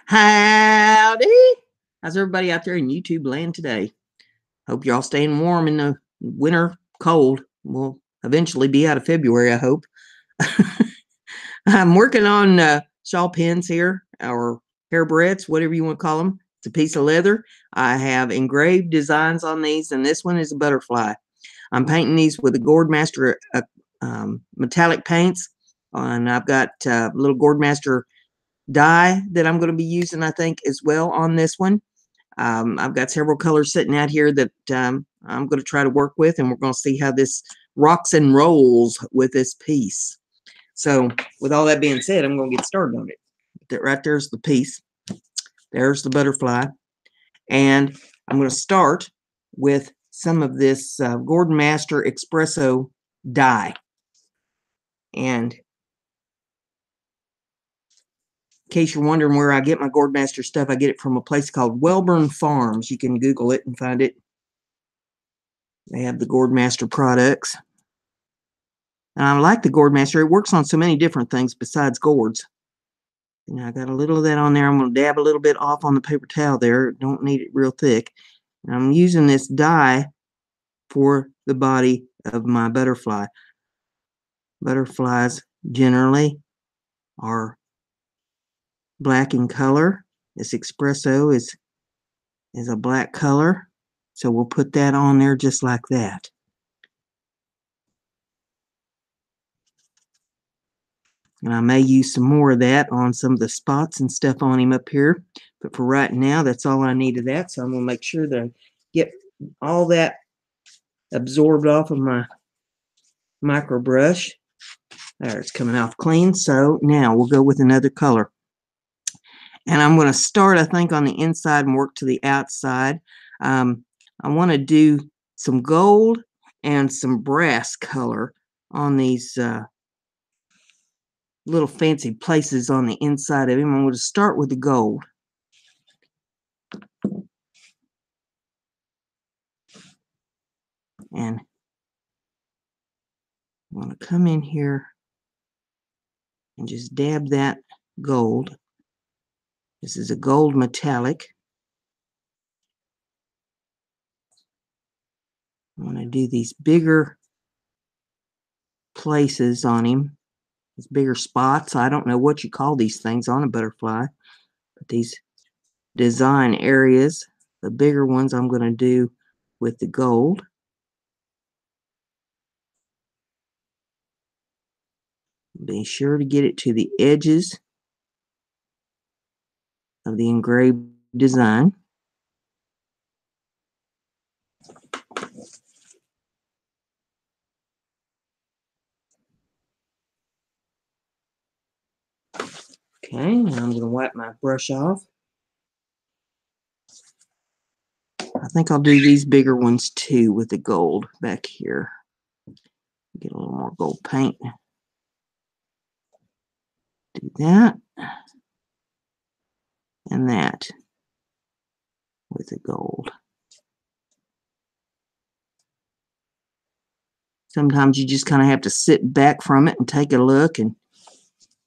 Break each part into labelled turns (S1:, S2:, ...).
S1: Howdy! How's everybody out there in YouTube land today? Hope you're all staying warm in the winter cold. We'll eventually be out of February, I hope. I'm working on shawl pins here, or hair barrettes, whatever you want to call them. It's a piece of leather. I have engraved designs on these, and this one is a butterfly. I'm painting these with the Gordmaster metallic paints, and I've got little Gordmaster dye that I'm going to be using, I think, as well on this one. I've got several colors sitting out here that I'm going to try to work with, and we're going to see how this rocks and rolls with this piece. So with all that being said, I'm going to get started on it. That right there's the piece. There's the butterfly. And I'm going to start with some of this Gordmaster Espresso dye. And in case you're wondering where I get my Gordmaster stuff, I get it from a place called Welburn Farms. You can Google it and find it. They have the Gordmaster products. And I like the Gordmaster. It works on so many different things besides gourds. And I got a little of that on there. I'm going to dab a little bit off on the paper towel there. Don't need it real thick. And I'm using this dye for the body of my butterfly. Butterflies generally are black in color. This espresso is a black color. So we'll put that on there just like that. And I may use some more of that on some of the spots and stuff on him up here. But for right now, that's all I need of that. So I'm going to make sure that I get all that absorbed off of my micro brush. There, it's coming off clean. So now we'll go with another color. And I'm going to start, I think, on the inside and work to the outside. I want to do some gold and some brass color on these little fancy places on the inside of him. I'm going to start with the gold. And I'm going to come in here and just dab that gold. This is a gold metallic. I'm going to do these bigger places on him. These bigger spots. I don't know what you call these things on a butterfly, but these design areas, the bigger ones, I'm going to do with the gold. Be sure to get it to the edges of the engraved design. Okay, now I'm going to wipe my brush off. I think I'll do these bigger ones too with the gold back here. Get a little more gold paint. Do that. And that with the gold. Sometimes you just kind of have to sit back from it and take a look and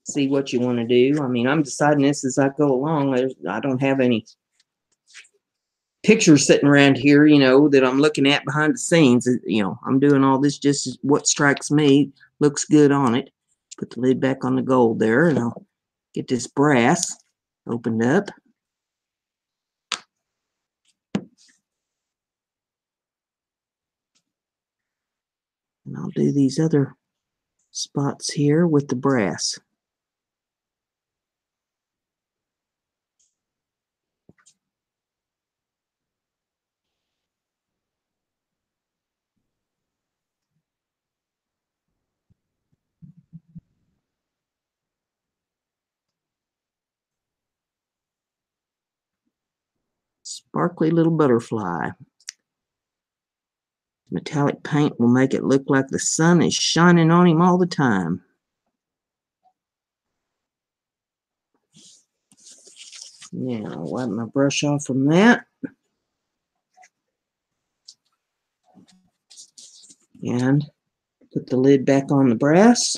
S1: see what you want to do. I mean, I'm deciding this as I go along. I don't have any pictures sitting around here, you know, that I'm looking at behind the scenes. You know, I'm doing all this just as what strikes me, looks good on it. Put the lid back on the gold there, and I'll get this brass opened up. And I'll do these other spots here with the brass. Sparkly little butterfly. Metallic paint will make it look like the sun is shining on him all the time. Now I'll wipe my brush off from that. And put the lid back on the brass.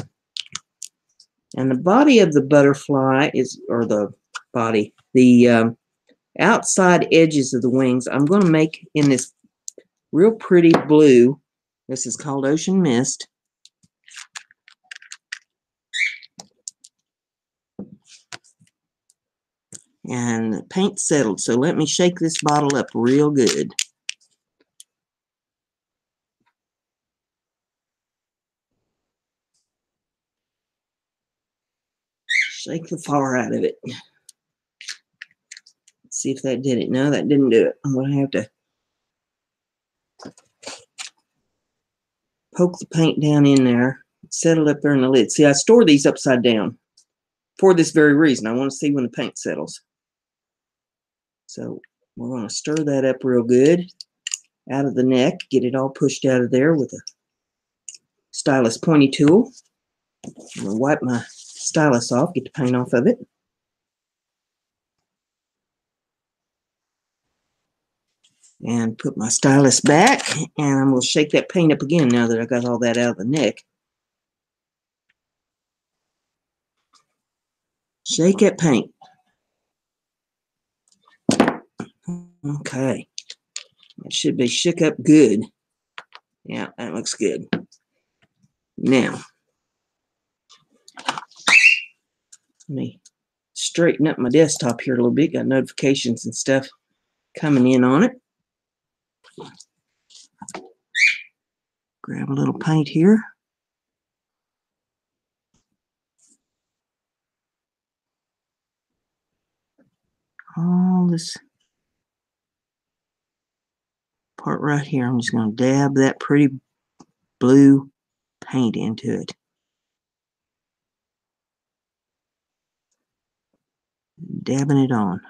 S1: And the body of the butterfly is, or the body. The outside edges of the wings I'm going to make in this real pretty blue. This is called Ocean Mist. And the paint settled, so let me shake this bottle up real good. Shake the far out of it. Let's see if that did it. No, that didn't do it. I'm going to have to poke the paint down in there, settle up there in the lid. See, I store these upside down for this very reason. I want to see when the paint settles. So we're going to stir that up real good out of the neck, get it all pushed out of there with a stylus pointy tool. I'm going to wipe my stylus off, get the paint off of it. And put my stylus back, and I'm going to shake that paint up again now that I got all that out of the neck. Shake that paint. Okay. It should be shook up good. Yeah, that looks good. Now, let me straighten up my desktop here a little bit. Got notifications and stuff coming in on it. Grab a little paint here. All this part right here, I'm just going to dab that pretty blue paint into it. Dabbing it on.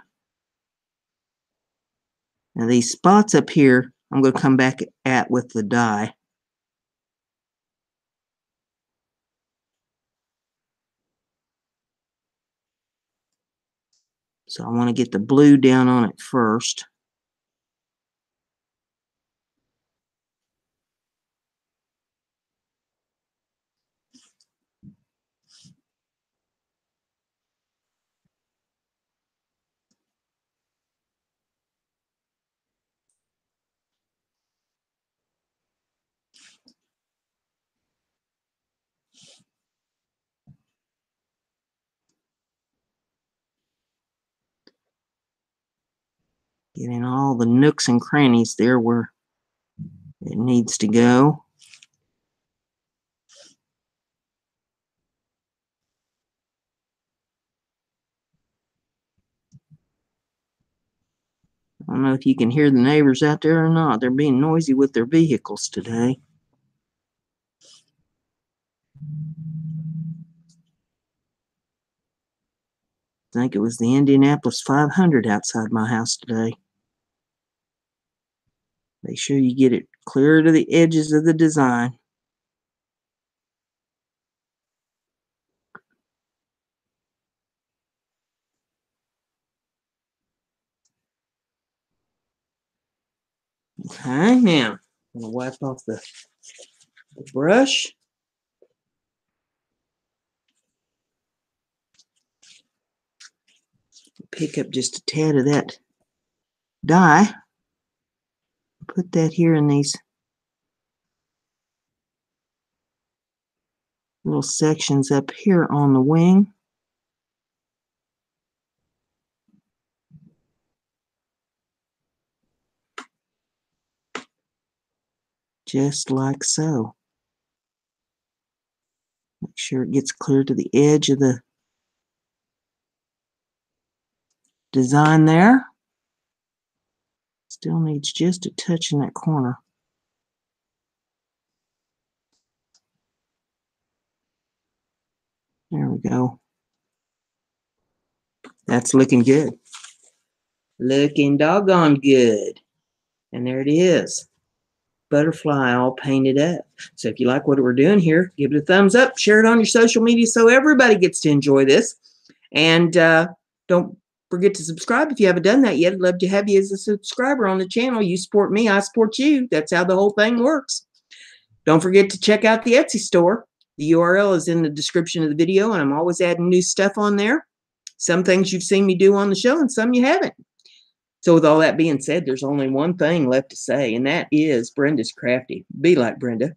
S1: Now these spots up here, I'm going to come back at with the dye. So I want to get the blue down on it first. Getting all the nooks and crannies there where it needs to go. I don't know if you can hear the neighbors out there or not. They're being noisy with their vehicles today. I think it was the Indianapolis 500 outside my house today. Make sure you get it clear to the edges of the design. Okay, now I'm going to wipe off the brush. Pick up just a tad of that dye. Put that here in these little sections up here on the wing. Just like so. Make sure it gets clear to the edge of the design there. Still needs just a touch in that corner. There we go. That's looking good. Looking doggone good. And there it is. Butterfly all painted up. So if you like what we're doing here, give it a thumbs up, share it on your social media so everybody gets to enjoy this. And don't forget to subscribe if you haven't done that yet. I'd love to have you as a subscriber on the channel. You support me, I support you. That's how the whole thing works. Don't forget to check out the Etsy store. The URL is in the description of the video, and I'm always adding new stuff on there. Some things you've seen me do on the show and some you haven't. So with all that being said, there's only one thing left to say, and that is Brenda's crafty. Be like Brenda.